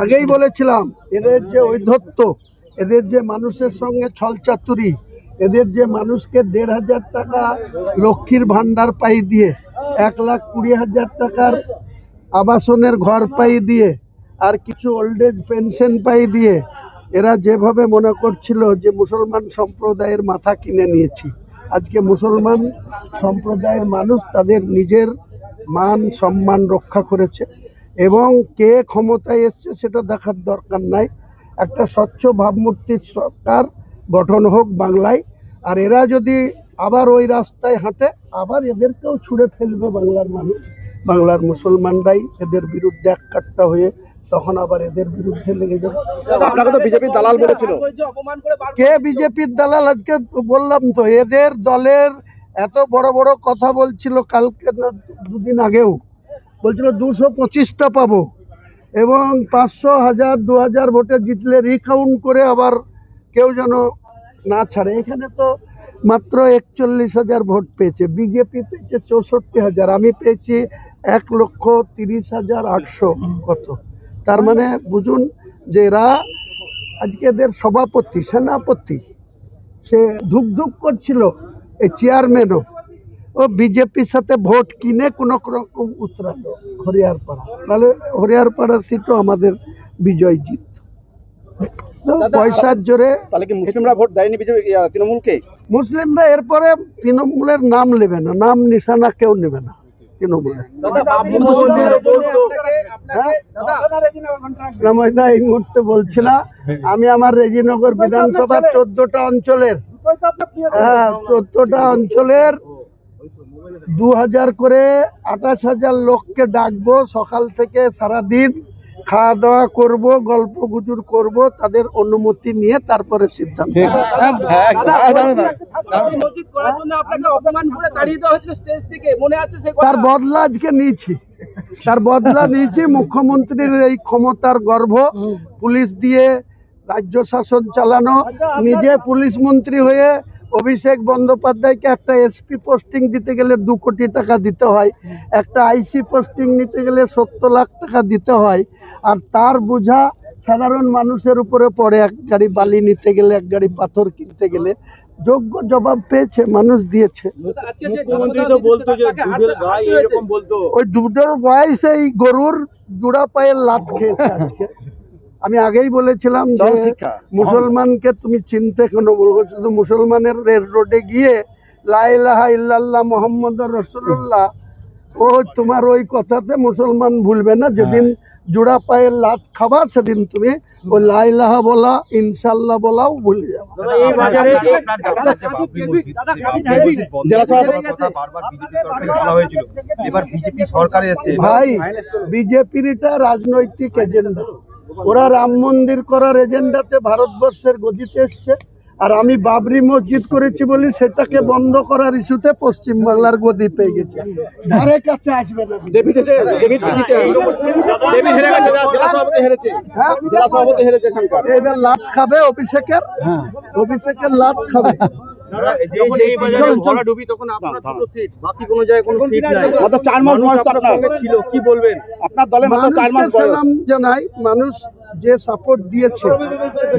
আগেই বলেছিলাম এদের যে ঔদ্ধত্য, এদের যে মানুষের সঙ্গে ছলচাতুরি, এদের যে মানুষকে ১,৫০০ টাকা লক্ষ্মীর ভান্ডার পাই দিয়ে ১,২০,০০০ টাকার আবাসনের ঘর পাই দিয়ে আর কিছু ওল্ড এজ পেনশন পাই দিয়ে এরা যেভাবে মনে করছিল যে মুসলমান সম্প্রদায়ের মাথা কিনে নিয়েছি, আজকে মুসলমান সম্প্রদায়ের মানুষ তাদের নিজের মান সম্মান রক্ষা করেছে এবং কে ক্ষমতায় এসছে সেটা দেখার দরকার নাই। একটা স্বচ্ছ ভাবমূর্তির সরকার গঠন হোক বাংলায়, আর এরা যদি আবার ওই রাস্তায় হাঁটে আবার এদেরকেও ছুঁড়ে ফেলবে বাংলার মানুষ। বাংলার মুসলমানরাই এদের বিরুদ্ধে এককাট্টা হয়ে তখন আবার এদের বিরুদ্ধে লেগে যাবে। আপনাকে তো বিজেপির দালাল বলেছিল। কে বিজেপির দালাল? আজকে বললাম তো, এদের দলের এত বড় বড় কথা বলছিল, কালকে না দুদিন আগেও বলছিল 225টা পাবো এবং 500, 1000, 2000 ভোটে জিতলে রিকাউন্ট করে আবার কেউ যেন না ছাড়ে। এখানে তো মাত্র 41,000 ভোট পেয়েছে, বিজেপি পেয়েছে 64,000, আমি পেয়েছি 1,30,800 কত। তার মানে বুঝুন যে এরা আজকে এদের সভাপতি সেনাপতি সে ধুক ধুক করছিল, এই চেয়ারম্যানও ও বিজেপির সাথে ভোট কিনে কোনো রকম উতরালো হরিয়ারপাড়া, তাহলে হরিয়ারপাড়ার সিটও আমাদের বিজয় জিত। পয়সার জোরে তাহলে কি মুসলিমরা ভোট দেয়নি বিজেপি তৃণমূলকে? মুসলিমরা এরপরে তৃণমূলের নাম নেবে না, নাম নিশানা কেউ নেবে না তৃণমূলের। এই মুহূর্তে বলছি না, আমি আমার রেজিনগর বিধানসভার 14টা অঞ্চলের 14টা অঞ্চলের 2000 করে 28,000 লোককে ডাকবো, সকাল থেকে সারাদিন খাওয়া দাওয়া করব, গল্প গুজর করব, তাদের অনুমতি নিয়ে তারপরে সিদ্ধান্ত। তার বদলা আজকে নিয়েছি, মুখ্যমন্ত্রীর এই ক্ষমতার গর্ব, পুলিশ দিয়ে রাজ্য শাসন চালানো, নিজে পুলিশ মন্ত্রী হয়ে অভিষেক বন্দ্যোপাধ্যায়কে একটা এসপি পোস্টিং দিতে গেলে 2 কোটি টাকা দিতে হয়, একটা আইসি পোস্টিং নিতে গেলে 70 লাখ টাকা দিতে হয়, আর তার বোঝা সাধারণ মানুষের উপরে পড়ে। এক গাড়ি বালি নিতে গেলে, এক গাড়ি পাথর কিনতে গেলে যোগ্য জবাব পেয়েছে, মানুষ দিয়েছে। ওই দুধের গায়ে সেই গরুর জোড়া পায়ের লাত খেয়েছে আজকে। আমি আগেই বলেছিলাম যে মুসলমানকে তুমি চিনতে কেন বলবো, শুধু মুসলমানের রোডে গিয়ে লা ইলাহা ইল্লাল্লাহ মুহাম্মাদুর রাসূলুল্লাহ, ও তোমার ওই কথাতে মুসলমান ভুলবে না। যেদিন জোড়া পায়ের লাত খাবা সেদিন তুমি ওই লা ইলাহা বলা, ইনশাআল্লাহ বলাও ভুলে যাবে। ভাই, বিজেপির এটা রাজনৈতিক এজেন্ডা, ওরা রাম মন্দির করার এজেন্ডাতে ভারতবর্ষের গদিতে এসছে, আর আমি বাবরি মসজিদ করেছি বলি সেটাকে বন্ধ করার ইস্যুতে পশ্চিমবাংলার গদি পেয়ে গেছে। ধারে কাছে আসবে না। এবার লাত খাবে অভিষেকের, অভিষেকের লাত খাবে। জানাই মানুষ যে সাপোর্ট দিয়েছে,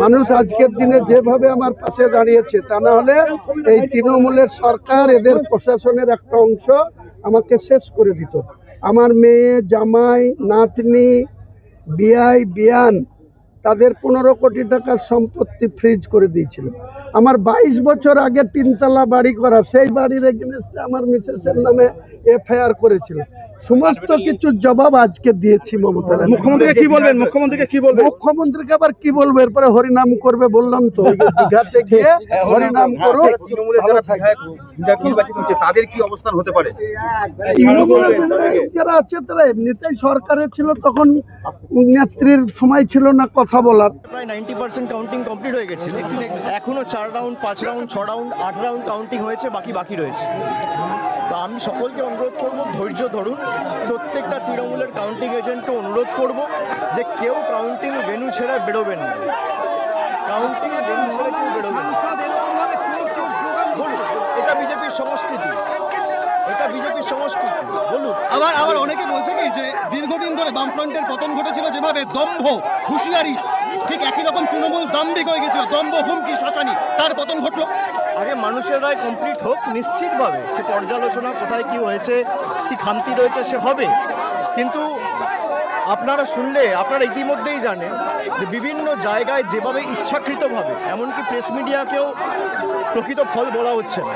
মানুষ আজকের দিনে যেভাবে আমার পাশে দাঁড়িয়েছে, তা না হলে এই তৃণমূলের সরকার, এদের প্রশাসনের একটা অংশ আমাকে শেষ করে দিত। আমার মেয়ে, জামাই, নাতনি, বিয়াই, বিয়ান, তাদের 15 কোটি টাকার সম্পত্তি ফ্রিজ করে দিয়েছিল। আমার 22 বছর আগে 3তলা বাড়ি করা, সেই বাড়ির এগেইনস্টে আমার মিসেসের নামে এফআইআর করেছিল। সমস্ত কিছু জবাব আজকে দিয়েছি মমতা। মুখ্যমন্ত্রীকে কি বলবেন? মুখ্যমন্ত্রীকে আবার কি বলবো? এরপরে হরিনাম করবে, বললাম তো, দীঘাতে গিয়ে হরিনাম করো। তাদের কি অবস্থান হতে পারে? যারা আছে তারা এমনিতেই সরকারে ছিল, তখন নেত্রীর সময় ছিল না কথা বলার। প্রায় 90% কাউন্টিং কমপ্লিট হয়ে গেছে, এখনো 4 round, 5 round, 6 round, 8 round counting হয়েছে, বাকি রয়েছে। তো আমি সকলকে অনুরোধ করব, ধৈর্য ধরুন। প্রত্যেকটা তৃণমূলের কাউন্টিং এজেন্টকে অনুরোধ করব যে কেউ কাউন্টিং ভেন্যু ছেড়ে বেরোবেন না, কাউন্টিং ভেন্যু ছেড়ে কেউ বেরোবেন না। এটা বিজেপির সংস্কৃতি। এটা বিজেপির সংস্কৃতি। বলুন। আবার অনেকে বলছে কি যে দীর্ঘদিন ধরে বামফ্রন্টের পতন ঘটেছিল, যেভাবে দম্ভ হুঁশিয়ারি ঠিক একই রকম তৃণমূল দাম্ভিক হয়ে গেছিল, দম্ভ হুমকি শাসানি, তার পতন ঘটলো। আগে মানুষের রায় কমপ্লিট হোক, নিশ্চিতভাবে সে পর্যালোচনা কোথায় কি হয়েছে, কি খামতি রয়েছে সে হবে। কিন্তু আপনারা শুনলে আপনারা ইতিমধ্যেই জানেন যে বিভিন্ন জায়গায় যেভাবে ইচ্ছাকৃতভাবে, এমনকি প্রেস মিডিয়াকেও প্রকৃত ফল বলা হচ্ছে না।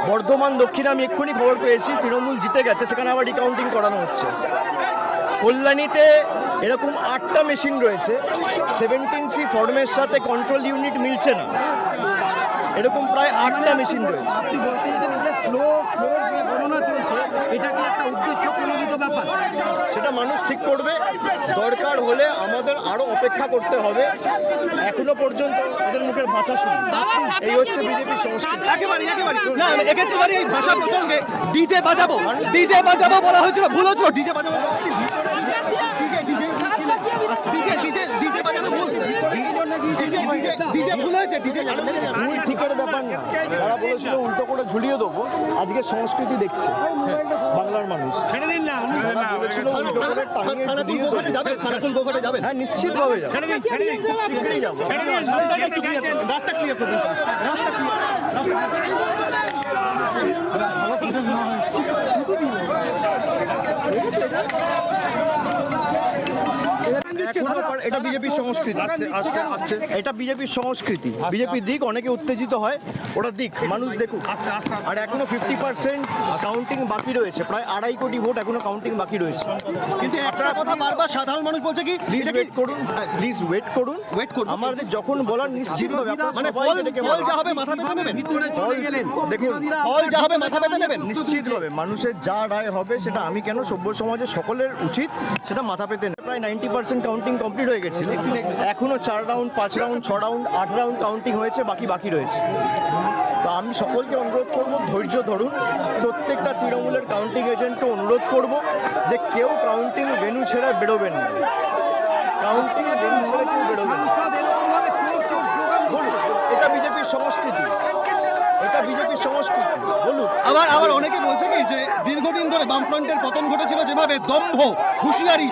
বর্ধমান দক্ষিণে আমি এক্ষুনি খবর পেয়েছি তৃণমূল জিতে গেছে, সেখানে আবার রিকাউন্টিং করানো হচ্ছে। কল্যাণীতে এরকম 8টা মেশিন রয়েছে, 17C ফর্মের সাথে কন্ট্রোল ইউনিট মিলছে না, এরকম প্রায় 8টা মেশিন রয়েছে। আপনি বলতে চাইছেন যে স্লো যে গণনা চলছে, এটা কি একটা উদ্দেশ্য প্রণোদিত ব্যাপার? সেটা মানুষ ঠিক করবে। দরকার হলে আমাদের আরো অপেক্ষা করতে হবে। এখনো পর্যন্ত এদের মুখের ভাষা শুনি। এই হচ্ছে বিজেপির সংস্কৃতি। একেবারে না, এক্ষেত্রে বাড়ি এই ভাষা প্রসঙ্গে ডিজে বাজাবো বলা হয়েছিল, ভুল হয়েছিল। ডিজে বাজাবো ভুল হয়েছে। ভুল ঠিকের ব্যাপার না, যারা বলেছিল উল্টো করে ঝুলিয়ে দেবো, আজকে সংস্কৃতি দেখছে বাংলার মানুষ। ছেড়ে দিন না, যারা বলেছিল উল্টো করে টাঙিয়ে ঝুলিয়ে দেবো, খানাকুল গোঘাটে যাবেন। হ্যাঁ নিশ্চিতভাবে যাবো। শীঘ্রই যাবো। রাস্তা ক্লিয়ার করবেন। এটা বিজেপির সংস্কৃতি। এটা বিজেপির সংস্কৃতি, বিজেপির দিক। অনেকে উত্তেজিত হয়, ওরা দিক, মানুষ দেখুক। আর এখনো 50% কাউন্টিং বাকি রয়েছে, প্রায় 2.5 কোটি ভোট এখনো কাউন্টিং বাকি রয়েছে। কিন্তু একটা কথা বারবার সাধারণ মানুষ বলছে কি, প্লিজ ওয়েট করুন, প্লিজ ওয়েট করুন। আমাদের যখন বলার নিশ্চিতভাবে মানে ফল যা হবে মাথা পেতে নেবেন। দেখুন, ফল যা হবে মাথা পেতে নেবেন। নিশ্চিতভাবে মানুষের যা রায় হবে সেটা আমি কেন, সভ্য সমাজের সকলের উচিত সেটা মাথা পেতে নেই। প্রায় 90% কাউন্টিং কমপ্লিট হয়ে গেছিল, এখনো 4 round 5 round 6 round 8 round counting হয়েছে, বাকি রয়েছে। তো আমি সকলকে অনুরোধ করব, ধৈর্য ধরুন। প্রত্যেকটা তৃণমূলের কাউন্টিং এজেন্টকে অনুরোধ করব যে কেউ কাউন্টিং ভেন্যু ছেড়ে বেরোবেন না, কাউন্টিং ভেন্যু ছেড়ে কেউ বেরোবেন না। বলুন, এটা বিজেপির সংস্কৃতি। এটা বিজেপির সংস্কৃতি। বলুন। আবার অনেকে বলছে কি যে দীর্ঘদিন ধরে বামফ্রন্টের পতন ঘটেছিল, যেভাবে দম্ভ হুঁশিয়ারি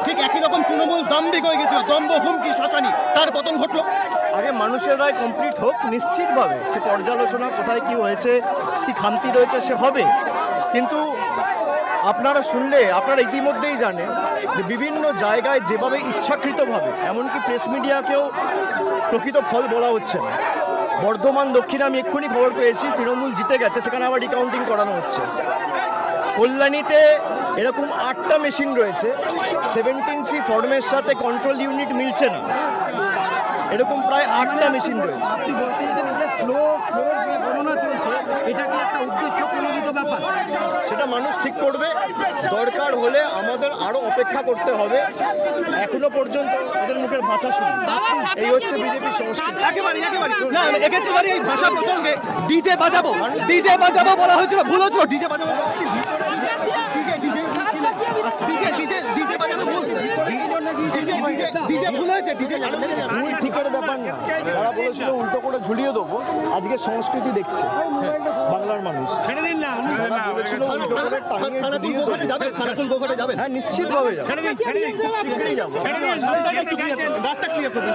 ঠিক একই রকম তৃণমূল দাম্ভিক হয়ে গেছিল, দম্ভ হুমকি শাসানি, তার পতন ঘটলো। আগে মানুষের রায় কমপ্লিট হোক, নিশ্চিতভাবে সে পর্যালোচনা কোথায় কি হয়েছে, কি খামতি রয়েছে সে হবে। কিন্তু আপনারা শুনলে আপনারা ইতিমধ্যেই জানেন যে বিভিন্ন জায়গায় যেভাবে ইচ্ছাকৃতভাবে, এমনকি প্রেস মিডিয়াকেও প্রকৃত ফল বলা হচ্ছে না। বর্ধমান দক্ষিণে আমি এক্ষুনি খবর পেয়েছি তৃণমূল জিতে গেছে, সেখানে আবার রিকাউন্টিং করানো হচ্ছে। কল্যাণীতে এরকম 8টা মেশিন রয়েছে, 17C ফর্মের সাথে কন্ট্রোল ইউনিট মিলছে না, এরকম প্রায় 8টা মেশিন রয়েছে। আপনি বলতে চাইছেন যে স্লো যে গণনা চলছে, এটা কি একটা উদ্দেশ্য প্রণোদিত ব্যাপার? সেটা মানুষ ঠিক করবে। দরকার হলে আমাদের আরো অপেক্ষা করতে হবে। এখনো পর্যন্ত এদের মুখের ভাষা শুনি। এই হচ্ছে বিজেপির সংস্কৃতি। একেবারে না, এক্ষেত্রে বাড়ি এই ভাষা প্রসঙ্গে ডিজে বাজাবো বলা হয়েছিল, ভুল হয়েছিল। ডিজে বাজাবো ভুল হয়েছে। ভুল ঠিকের ব্যাপার না, যারা বলেছিল উল্টো করে ঝুলিয়ে দেবো, আজকে সংস্কৃতি দেখছে বাংলার মানুষ। ছেড়ে দিন না, যারা বলেছিল উল্টো করে টাঙিয়ে ঝুলিয়ে দেবো, খানাকুল গোঘাটে যাবেন। হ্যাঁ নিশ্চিতভাবে যাবো। শীঘ্রই যাবো। রাস্তা ক্লিয়ার করবেন।